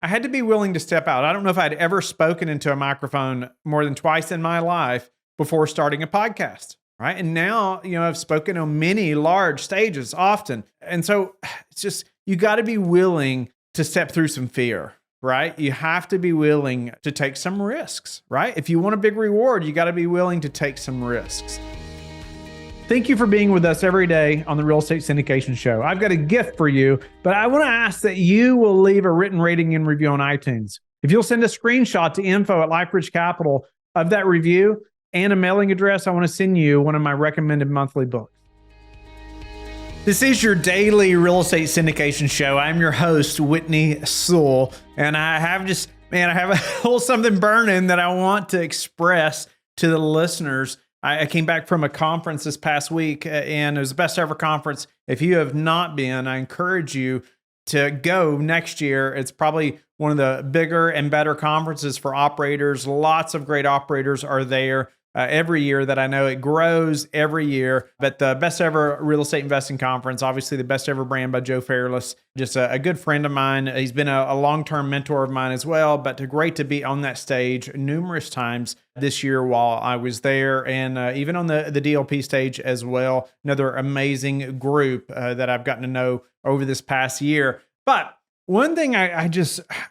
I had to be willing to step out. I don't know if I'd ever spoken into a microphone more than twice in my life before starting a podcast, right? And now, I've spoken on many large stages often. And so it's just, you got to be willing to step through some fear, right? You have to be willing to take some risks, right? If you want a big reward, you got to be willing to take some risks. Thank you for being with us every day on the Real Estate Syndication Show. I've got a gift for you, but I want to ask that you will leave a written rating and review on iTunes. If you'll send a screenshot to info@LifeBridge Capital of that review and a mailing address, I want to send you one of my recommended monthly books. This is your daily Real Estate Syndication Show. I'm your host, Whitney Sewell, and I have a little something burning that I want to express to the listeners. I came back from a conference this past week, and it was the best ever conference. If you have not been, I encourage you to go next year. It's probably one of the bigger and better conferences for operators. Lots of great operators are there every year that I know. It grows every year. But the best ever real estate investing conference, obviously the best ever brand by Joe Fairless, just a good friend of mine. He's been a long-term mentor of mine as well, but great to be on that stage numerous times this year while I was there, and even on the DLP stage as well. Another amazing group that I've gotten to know over this past year. But one thing I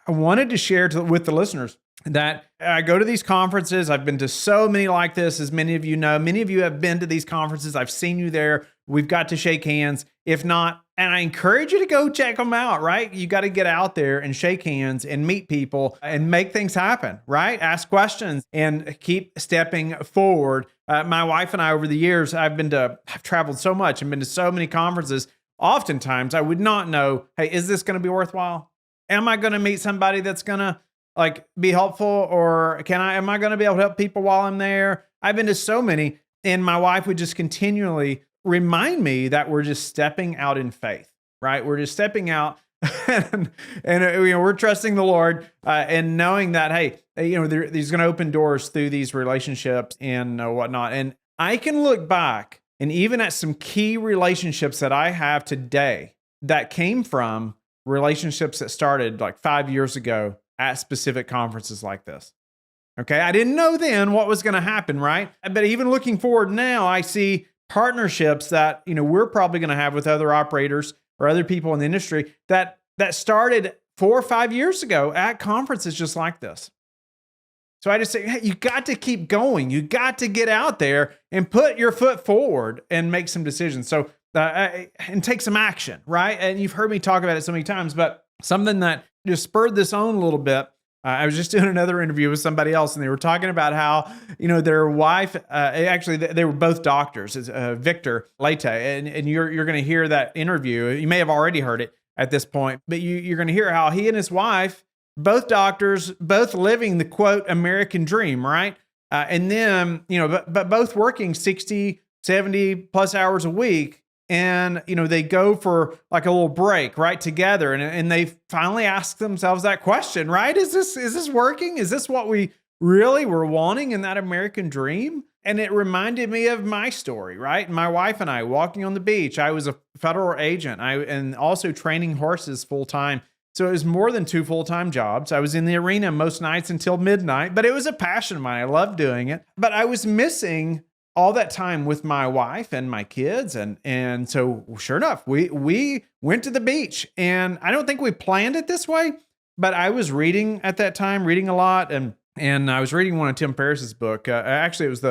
wanted to share with the listeners, that I go to these conferences. I've been to so many like this, as many of you know. Many of you have been to these conferences. I've seen you there. We've got to shake hands. If not, and I encourage you to go check them out, right? You got to get out there and shake hands and meet people and make things happen, right? Ask questions and keep stepping forward. My wife and I, over the years, I've traveled so much and been to so many conferences. Oftentimes, I would not know, hey, is this going to be worthwhile? Am I going to meet somebody that's going to be helpful, or am I going to be able to help people while I'm there? I've been to so many, and my wife would just continually remind me that we're just stepping out in faith, right? We're just stepping out and we're trusting the Lord and knowing that, hey, He's going to open doors through these relationships and whatnot. And I can look back and even at some key relationships that I have today that came from relationships that started 5 years ago at specific conferences like this. Okay, I didn't know then what was going to happen, right? But even looking forward now, I see partnerships that we're probably going to have with other operators or other people in the industry that started 4 or 5 years ago at conferences just like this. So I just say, hey, you got to keep going. You got to get out there and put your foot forward and make some decisions. So and take some action, right? And you've heard me talk about it so many times, but something that just spurred this on a little bit. I was just doing another interview with somebody else, and they were talking about how, their wife, actually, they were both doctors, Victor Lete, and you're going to hear that interview. You may have already heard it at this point, but you're going to hear how he and his wife, both doctors, both living the quote American dream, right? And then, but both working 60, 70 plus hours a week. And, they go for a little break, right, together. And they finally ask themselves that question, right? Is this working? Is this what we really were wanting in that American dream? And it reminded me of my story, right? My wife and I walking on the beach. I was a federal agent and also training horses full time. So it was more than 2 full-time jobs. I was in the arena most nights until midnight, but it was a passion of mine. I loved doing it. But I was missing all that time with my wife and my kids. And so sure enough, we went to the beach, and I don't think we planned it this way, but I was reading at that time, reading a lot. And I was reading one of Tim Ferriss's book. Actually, it was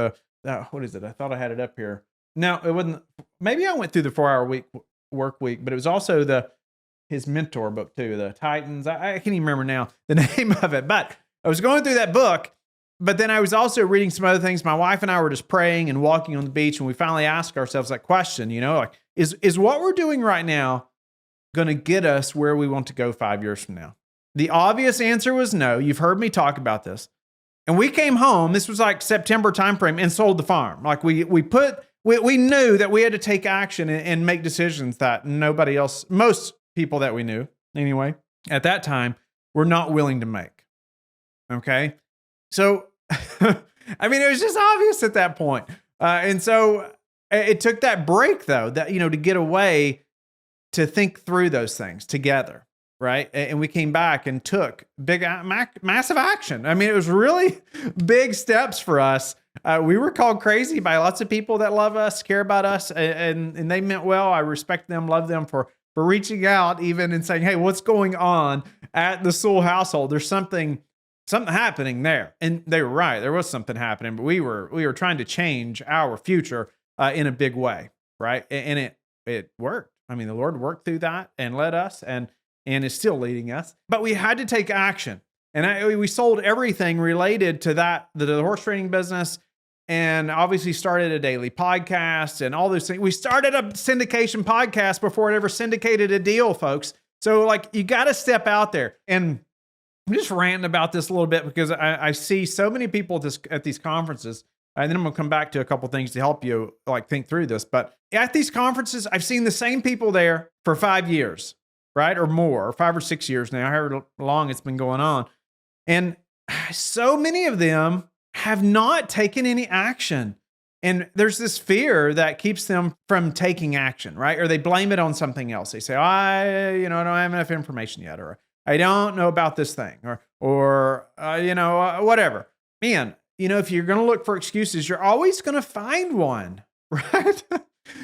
what is it? I thought I had it up here. No, it wasn't. Maybe I went through the 4-hour work week, but it was also his mentor book too, the Titans. I can't even remember now the name of it, but I was going through that book. But then I was also reading some other things. My wife and I were just praying and walking on the beach, and we finally asked ourselves that question, is what we're doing right now going to get us where we want to go 5 years from now? The obvious answer was no. You've heard me talk about this. And we came home, this was September timeframe, and sold the farm. We knew that we had to take action and make decisions that nobody else, most people that we knew anyway, at that time, were not willing to make. Okay? So, it was just obvious at that point. And so it took that break, though, that, to get away to think through those things together. right? And we came back and took massive action. I mean, it was really big steps for us. We were called crazy by lots of people that love us, care about us, and they meant well. I respect them, love them for reaching out even and saying, "Hey, what's going on at the Sewell household? There's something happening there." And they were right. There was something happening, but we were trying to change our future in a big way, right? And it worked. I mean, the Lord worked through that and led us and is still leading us. But we had to take action. And we sold everything related to that, the horse training business, and obviously started a daily podcast and all those things. We started a syndication podcast before it ever syndicated a deal, folks. So like, you got to step out there. And I'm just ranting about this a little bit because I see so many people at these conferences. And then I'm going to come back to a couple things to help you like think through this. But at these conferences, I've seen the same people there for 5 years, right? Or more, or 5 or 6 years now, however long it's been going on. And so many of them have not taken any action. And there's this fear that keeps them from taking action, right? Or they blame it on something else. They say, I don't have enough information yet, or I don't know about this thing, or whatever. Man, if you're going to look for excuses, you're always going to find one, right?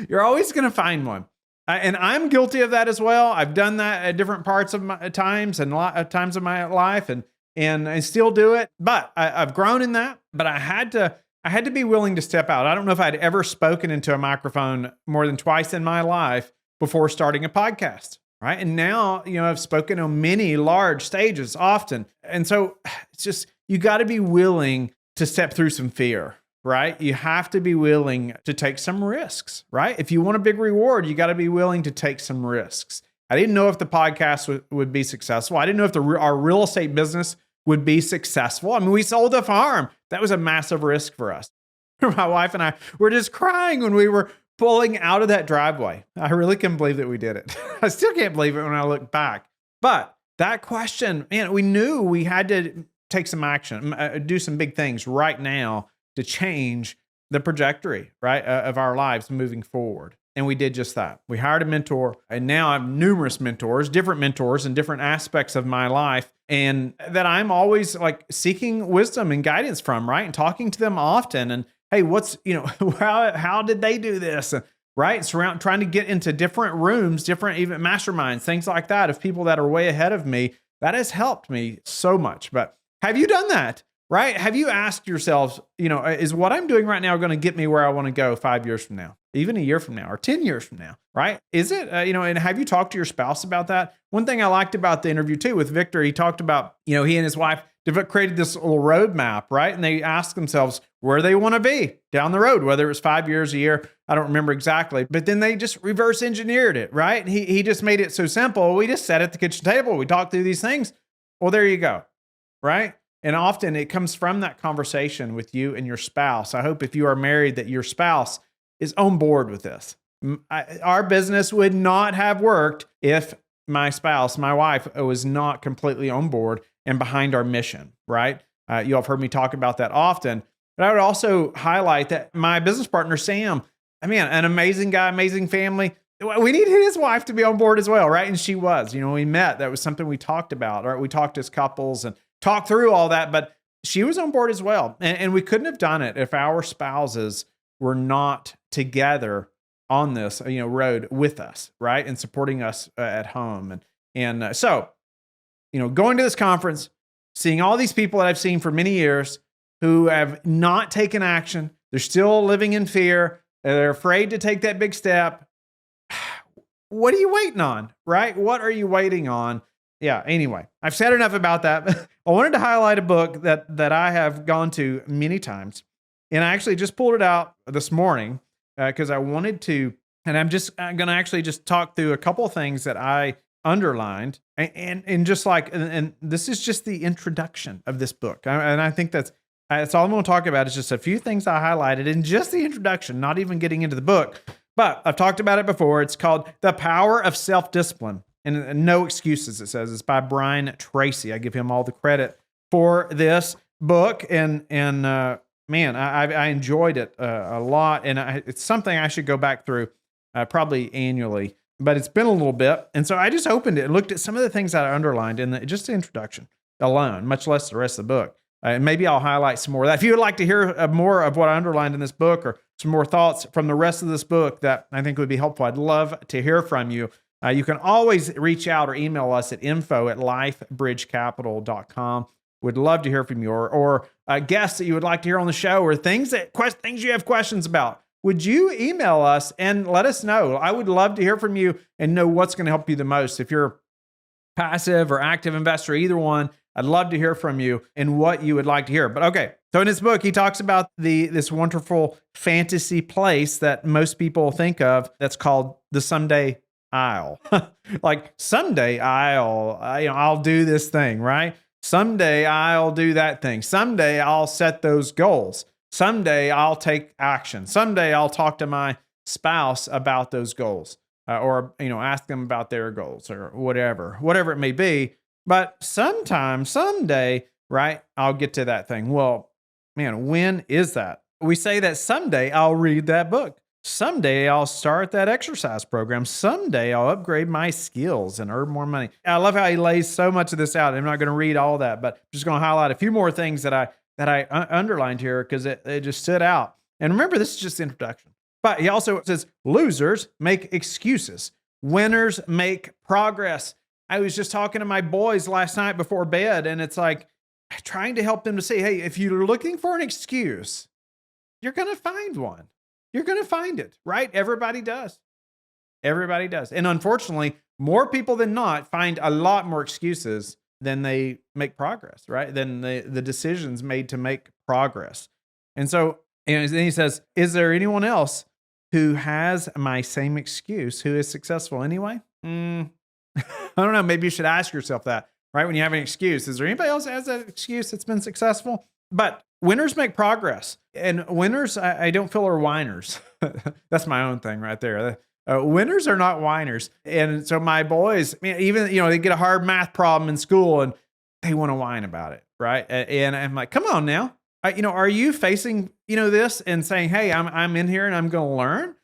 You're always going to find one. And I'm guilty of that as well. I've done that at different parts of my times and times of my life, and I still do it. But I've grown in that. But I had to be willing to step out. I don't know if I'd ever spoken into a microphone more than twice in my life before starting a podcast, right? And now, I've spoken on many large stages often. And so it's just, you got to be willing to step through some fear, right? You have to be willing to take some risks, right? If you want a big reward, you got to be willing to take some risks. I didn't know if the podcast would be successful. I didn't know if our real estate business would be successful. I mean, we sold a farm. That was a massive risk for us. My wife and I were just crying when we were pulling out of that driveway. I really can't believe that we did it. I still can't believe it when I look back. But that question, man, we knew we had to take some action, do some big things right now to change the trajectory, right, of our lives moving forward. And we did just that. We hired a mentor, and now I have numerous mentors, different mentors in different aspects of my life, and that I'm always like seeking wisdom and guidance from, right? And talking to them often. And hey, how did they do this? Right? It's around trying to get into different rooms, different even masterminds, things like that of people that are way ahead of me. That has helped me so much. But have you done that? Right? Have you asked yourselves, is what I'm doing right now going to get me where I want to go 5 years from now, even a year from now, or 10 years from now, right? Is it, and have you talked to your spouse about that? One thing I liked about the interview too with Victor, he talked about, he and his wife created this little roadmap, right? And they asked themselves where they want to be down the road, whether it was 5 years, a year, I don't remember exactly, but then they just reverse engineered it, right? And he just made it so simple. We just sat at the kitchen table. We talked through these things. Well, there you go, right? And often it comes from that conversation with you and your spouse. I hope if you are married that your spouse is on board with this. Our business would not have worked if my spouse, my wife, was not completely on board and behind our mission, right? You all have heard me talk about that often. But I would also highlight that my business partner, Sam, an amazing guy, amazing family. We need his wife to be on board as well, right? And she was. We met. That was something we talked about, right? We talked as couples and talk through all that, but she was on board as well. And we couldn't have done it if our spouses were not together on this, road with us, right? And supporting us at home. And so, going to this conference, seeing all these people that I've seen for many years who have not taken action, they're still living in fear, they're afraid to take that big step. What are you waiting on, right? What are you waiting on? Yeah, anyway, I've said enough about that. I wanted to highlight a book that I have gone to many times. And I actually just pulled it out this morning because I wanted to, and I'm going to actually just talk through a couple of things that I underlined. And just and this is just the introduction of this book. And I think that's all I'm going to talk about is just a few things I highlighted in just the introduction, not even getting into the book. But I've talked about it before. It's called The Power of Self-Discipline. And No Excuses, it says. It's by Brian Tracy. I give him all the credit for this book. And man, I enjoyed it a lot. And it's something I should go back through probably annually but it's been a little bit. And so I just opened it and looked at some of the things that I underlined in just the introduction alone, much less the rest of the book. And maybe I'll highlight some more of that. If you would like to hear more of what I underlined in this book or some more thoughts from the rest of this book that I think would be helpful, I'd love to hear from you. You can always reach out or email us at info@lifebridgecapital.com. We'd love to hear from you, or guests that you would like to hear on the show, or things you have questions about. Would you email us and let us know? I would love to hear from you and know what's going to help you the most. If you're passive or active investor, either one, I'd love to hear from you and what you would like to hear. But okay, so in his book, he talks about this wonderful fantasy place that most people think of that's called the someday I'll. Like someday I'll do this thing, right? Someday I'll do that thing. Someday I'll set those goals. Someday I'll take action. Someday I'll talk to my spouse about those goals, or ask them about their goals, or whatever it may be. But someday, right, I'll get to that thing. Well, man, when is that? We say that someday I'll read that book. Someday I'll start that exercise program. Someday I'll upgrade my skills and earn more money. I love how he lays so much of this out. I'm not going to read all that, but I'm just going to highlight a few more things that I underlined here because it just stood out. And remember, this is just the introduction. But he also says, losers make excuses. Winners make progress. I was just talking to my boys last night before bed, and it's like trying to help them to see, hey, if you're looking for an excuse, you're going to find one. You're going to find it, right? Everybody does. Everybody does. And unfortunately, more people than not find a lot more excuses than they make progress, right? Than the decisions made to make progress. And so, and then he says, is there anyone else who has my same excuse who is successful anyway? I don't know. Maybe you should ask yourself that, right? When you have an excuse, is there anybody else that has that excuse that's been successful? But winners make progress, and winners, I don't feel are whiners. That's my own thing right there. Winners are not whiners. And so my boys, even, they get a hard math problem in school and they want to whine about it, right? And I'm like, come on now. Are you facing, this and saying, hey, I'm in here and I'm going to learn?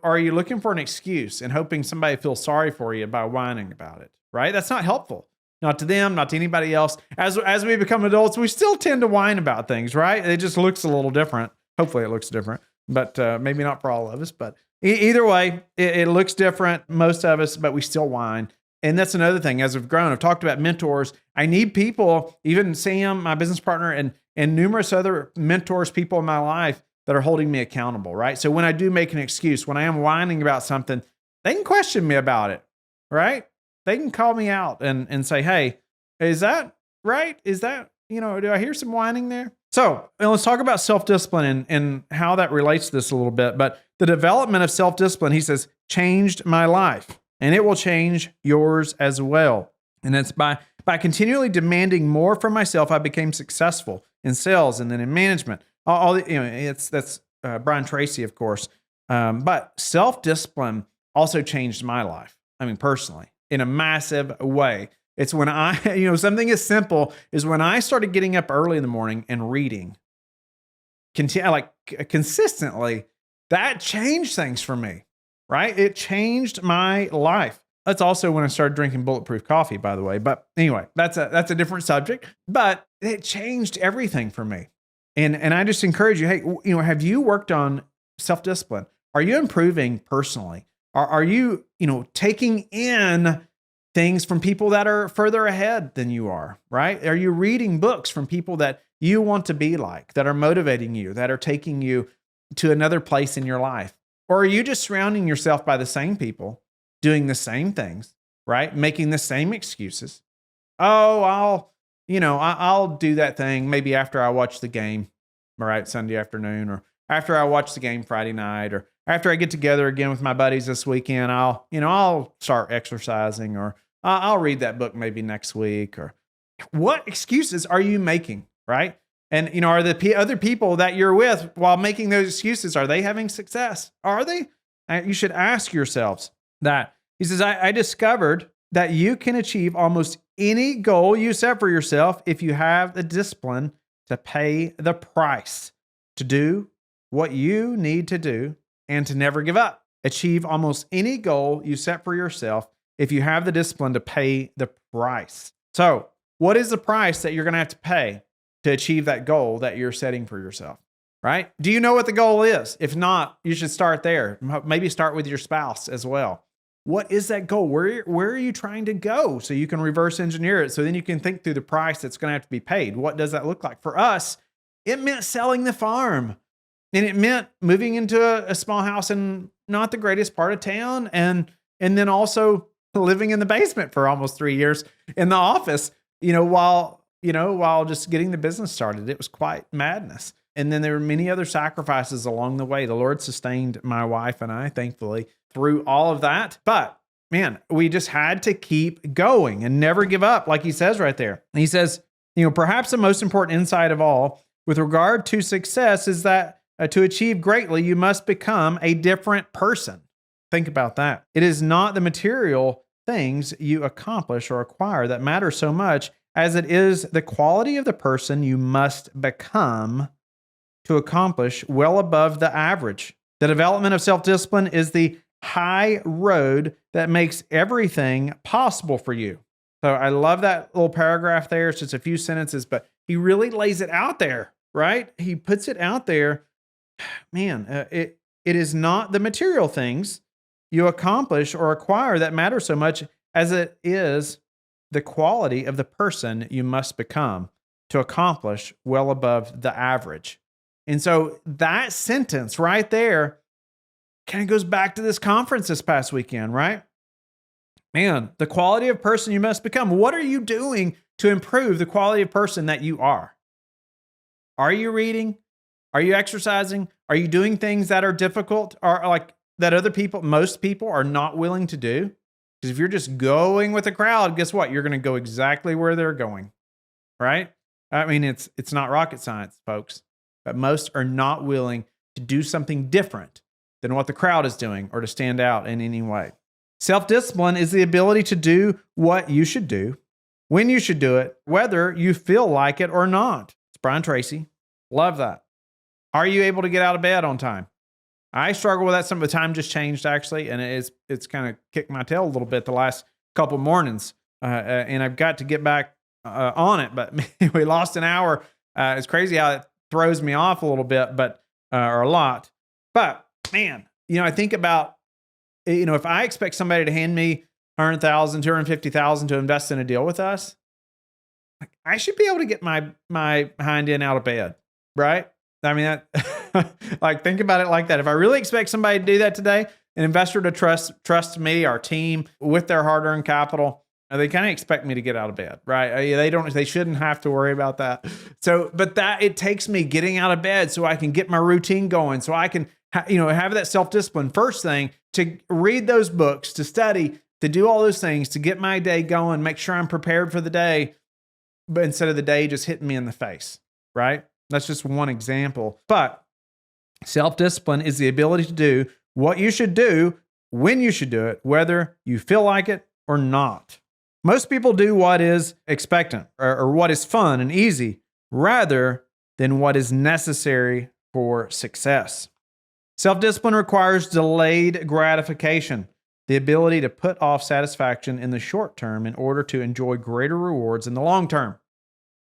Are you looking for an excuse and hoping somebody feels sorry for you by whining about it, right? That's not helpful. Not to them, not to anybody else. As we become adults, we still tend to whine about things, right? It just looks a little different. Hopefully it looks different, but maybe not for all of us. But either way, it looks different, most of us, but we still whine. And that's another thing. As we've grown, I've talked about mentors. I need people, even Sam, my business partner, and numerous other mentors, people in my life that are holding me accountable, right? So when I do make an excuse, when I am whining about something, they can question me about it, right? They can call me out and say, hey, is that right? Is that, do I hear some whining there? So let's talk about self-discipline and how that relates to this a little bit. But the development of self-discipline, he says, changed my life, and it will change yours as well. And it's by continually demanding more from myself, I became successful in sales and then in management. That's Brian Tracy, of course. But self-discipline also changed my life. Personally, in a massive way. It's when something as simple as when I started getting up early in the morning and reading consistently, that changed things for me, right? It changed my life. That's also when I started drinking bulletproof coffee, by the way. But anyway, that's a different subject, but it changed everything for me. And I just encourage you, hey, have you worked on self-discipline? Are you improving personally? Are you, taking in things from people that are further ahead than you are, right? Are you reading books from people that you want to be like, that are motivating you, that are taking you to another place in your life? Or are you just surrounding yourself by the same people, doing the same things, right? Making the same excuses. Oh, I'll do that thing maybe after I watch the game, right? Sunday afternoon, or after I watch the game Friday night, or after I get together again with my buddies this weekend, I'll start exercising, or I'll read that book maybe next week. Or what excuses are you making, right? And, are the other people that you're with while making those excuses, are they having success? Are they? You should ask yourselves that. He says, I discovered that you can achieve almost any goal you set for yourself if you have the discipline to pay the price, to do what you need to do, and to never give up. achieve almost any goal you set for yourself if you have the discipline to pay the price. So, what is the price that you're going to have to pay to achieve that goal that you're setting for yourself? Right? Do you know what the goal is? If not, you should start there. Maybe start with your spouse as well. What is that goal? Where are you trying to go? So you can reverse engineer it. So then you can think through the price that's going to have to be paid. What does that look like? For us, it meant selling the farm. And it meant moving into a small house in not the greatest part of town. And then also living in the basement for almost 3 years in the office, while just getting the business started. It was quite madness. And then there were many other sacrifices along the way. The Lord sustained my wife and I, thankfully, through all of that. But man, we just had to keep going and never give up, like he says right there. And he says, perhaps the most important insight of all with regard to success is that to achieve greatly, you must become a different person. Think about that. It is not the material things you accomplish or acquire that matter so much as it is the quality of the person you must become to accomplish well above the average. The development of self-discipline is the high road that makes everything possible for you. So I love that little paragraph there. It's just a few sentences, but he really lays it out there, right? He puts it out there. Man, it is not the material things you accomplish or acquire that matter so much as it is the quality of the person you must become to accomplish well above the average. And so that sentence right there kind of goes back to this conference this past weekend, right? Man, the quality of person you must become. What are you doing to improve the quality of person that you are? Are you reading? Are you exercising? Are you doing things that are difficult or like that most people are not willing to do? Because if you're just going with the crowd, guess what? You're going to go exactly where they're going, right? I mean, it's not rocket science, folks. But most are not willing to do something different than what the crowd is doing or to stand out in any way. Self-discipline is the ability to do what you should do, when you should do it, whether you feel like it or not. It's Brian Tracy. Love that. Are you able to get out of bed on time? I struggle with that. Some of the time just changed actually, and it's kind of kicked my tail a little bit the last couple mornings, and I've got to get back on it. But we lost an hour. It's crazy how it throws me off a little bit, but or a lot. But man, I think about, if I expect somebody to hand me $100,000, $250,000 to invest in a deal with us, I should be able to get my hind end out of bed, right? I mean, that, think about it like that. If I really expect somebody to do that today, an investor to trust me, our team with their hard-earned capital, they kind of expect me to get out of bed, right? They shouldn't have to worry about that. So, but it takes me getting out of bed so I can get my routine going, so I can, have that self-discipline. First thing, to read those books, to study, to do all those things, to get my day going, make sure I'm prepared for the day, but instead of the day just hitting me in the face, right? That's just one example. But self-discipline is the ability to do what you should do, when you should do it, whether you feel like it or not. Most people do what is expectant or what is fun and easy rather than what is necessary for success. Self-discipline requires delayed gratification, the ability to put off satisfaction in the short term in order to enjoy greater rewards in the long term.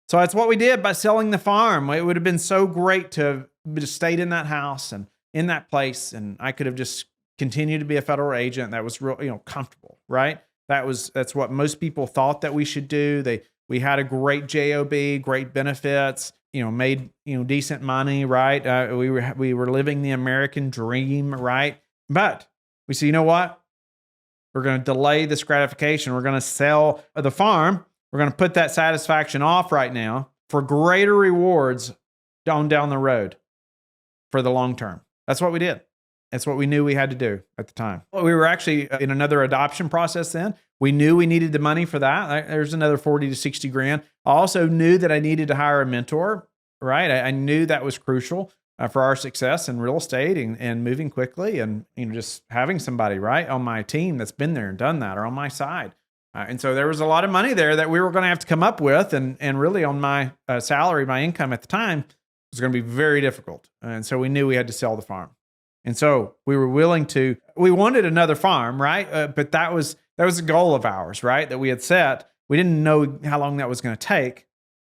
So that's what we did by selling the farm. It would have been so great to have just stayed in that house and in that place, and I could have just continued to be a federal agent that was real, comfortable, right? That's what most people thought that we should do. We had a great job, great benefits, made decent money, right? We were living the American dream, right? But we said, you know what? We're going to delay this gratification. We're going to sell the farm. We're going to put that satisfaction off right now for greater rewards down the road for the long term. That's what we did. That's what we knew we had to do at the time. Well, we were actually in another adoption process then. We knew we needed the money for that. There's another 40 to 60 grand. I also knew that I needed to hire a mentor, right? I knew that was crucial for our success in real estate and moving quickly and just having somebody, right, on my team that's been there and done that or on my side. And so there was a lot of money there that we were going to have to come up with. And really on my salary, my income at the time was going to be very difficult. And so we knew we had to sell the farm. And so we wanted another farm, right? But that was a goal of ours, right? That we had set. We didn't know how long that was going to take,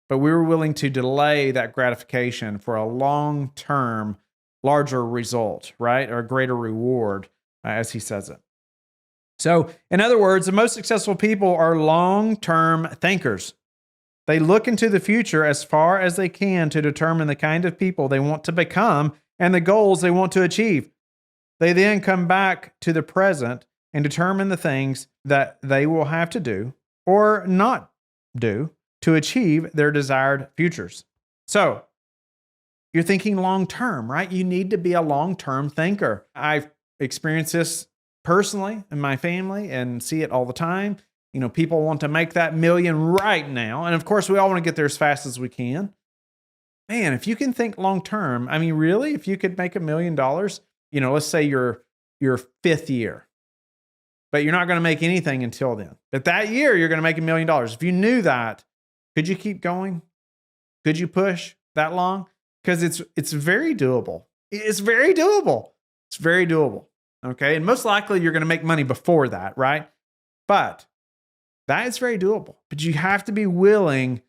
but we were willing to delay that gratification for a long-term, larger result, right? Or a greater reward, as he says it. So, in other words, the most successful people are long-term thinkers. They look into the future as far as they can to determine the kind of people they want to become and the goals they want to achieve. They then come back to the present and determine the things that they will have to do or not do to achieve their desired futures. So, you're thinking long-term, right? You need to be a long-term thinker. I've experienced this personally in my family and see it all the time. People want to make that million right now. And of course, we all want to get there as fast as we can. Man, if you can think long-term, I mean, really, if you could make $1 million, let's say your fifth year, but you're not going to make anything until then. But that year, you're going to make $1 million. If you knew that, could you keep going? Could you push that long? Because it's very doable. It's very doable. It's very doable. Okay. And most likely you're going to make money before that, right? But that is very doable. But you have to be willing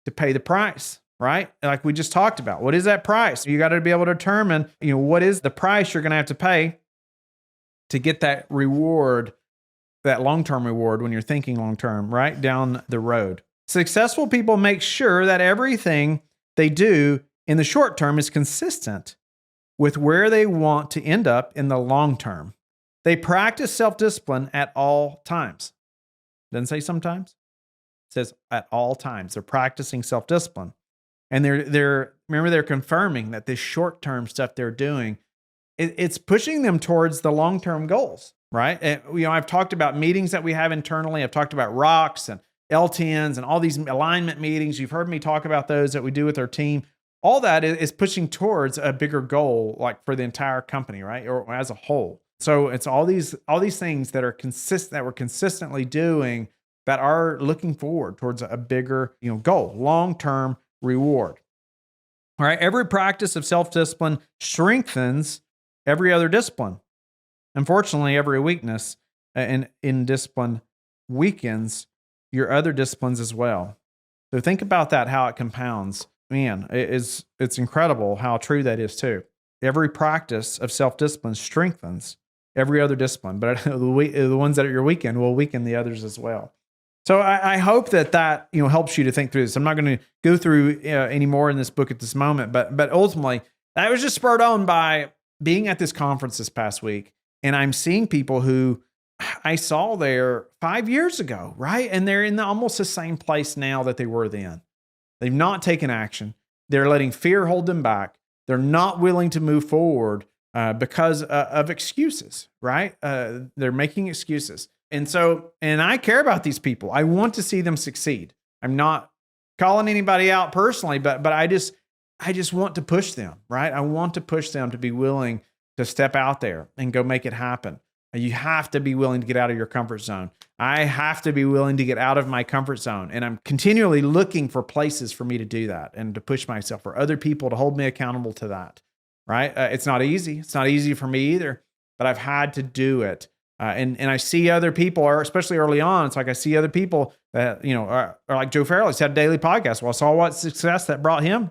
to pay the price, right? Like we just talked about. What is that price? You got to be able to determine, what is the price you're going to have to pay to get that reward, that long-term reward when you're thinking long-term, right? Down the road. Successful people make sure that everything they do in the short term is consistent with where they want to end up in the long term. They practice self-discipline at all times. Doesn't say sometimes. It says at all times. They're practicing self-discipline. And they're confirming that this short-term stuff they're doing, it's pushing them towards the long-term goals, right? And, I've talked about meetings that we have internally. I've talked about rocks and LTNs and all these alignment meetings. You've heard me talk about those that we do with our team. All that is pushing towards a bigger goal, like for the entire company, right? Or as a whole. So it's all these things that are consistent, that we're consistently doing, that are looking forward towards a bigger, goal, long-term reward. All right. Every practice of self-discipline strengthens every other discipline. Unfortunately, every weakness in discipline weakens your other disciplines as well. So think about that, how it compounds. Man, it's incredible how true that is too. Every practice of self-discipline strengthens every other discipline, but the ones that are your weakened will weaken the others as well. So I hope that helps you to think through this. I'm not going to go through any more in this book at this moment, but ultimately, I was just spurred on by being at this conference this past week, and I'm seeing people who I saw there 5 years ago, right? And they're in almost the same place now that they were then. They've not taken action. They're letting fear hold them back. They're not willing to move forward because of excuses, right? They're making excuses. And I care about these people. I want to see them succeed. I'm not calling anybody out personally, but I just want to push them, right? I want to push them to be willing to step out there and go make it happen. You have to be willing to get out of your comfort zone. I have to be willing to get out of my comfort zone. And I'm continually looking for places for me to do that and to push myself, for other people to hold me accountable to that, right? It's not easy. It's not easy for me either, but I've had to do it. And I see other people, or especially early on, it's like I see other people that, are like Joe Farrell. He's had a daily podcast. Well, I saw what success that brought him.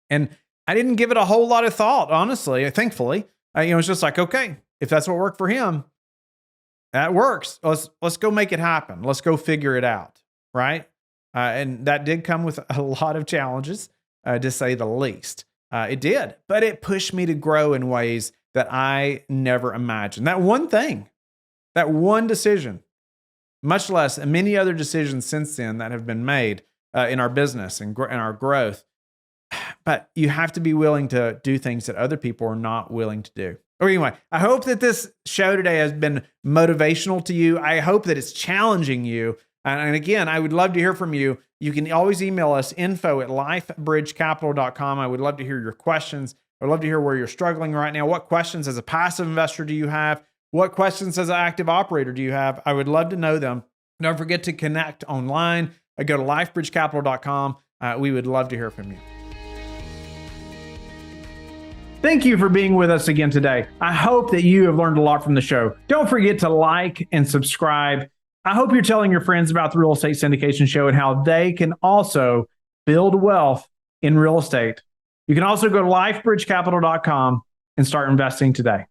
And I didn't give it a whole lot of thought, honestly, thankfully. It's just like, okay, if that's what worked for him, that works. Let's go make it happen. Let's go figure it out, right? And that did come with a lot of challenges, to say the least. It did, but it pushed me to grow in ways that I never imagined. That one thing, that one decision, much less many other decisions since then that have been made in our business and our growth. But you have to be willing to do things that other people are not willing to do. Or anyway, I hope that this show today has been motivational to you. I hope that it's challenging you. And again, I would love to hear from you. You can always email us, info@lifebridgecapital.com. I would love to hear your questions. I'd love to hear where you're struggling right now. What questions as a passive investor do you have? What questions as an active operator do you have? I would love to know them. Don't forget to connect online. Go to lifebridgecapital.com. We would love to hear from you. Thank you for being with us again today. I hope that you have learned a lot from the show. Don't forget to like and subscribe. I hope you're telling your friends about the Real Estate Syndication Show and how they can also build wealth in real estate. You can also go to lifebridgecapital.com and start investing today.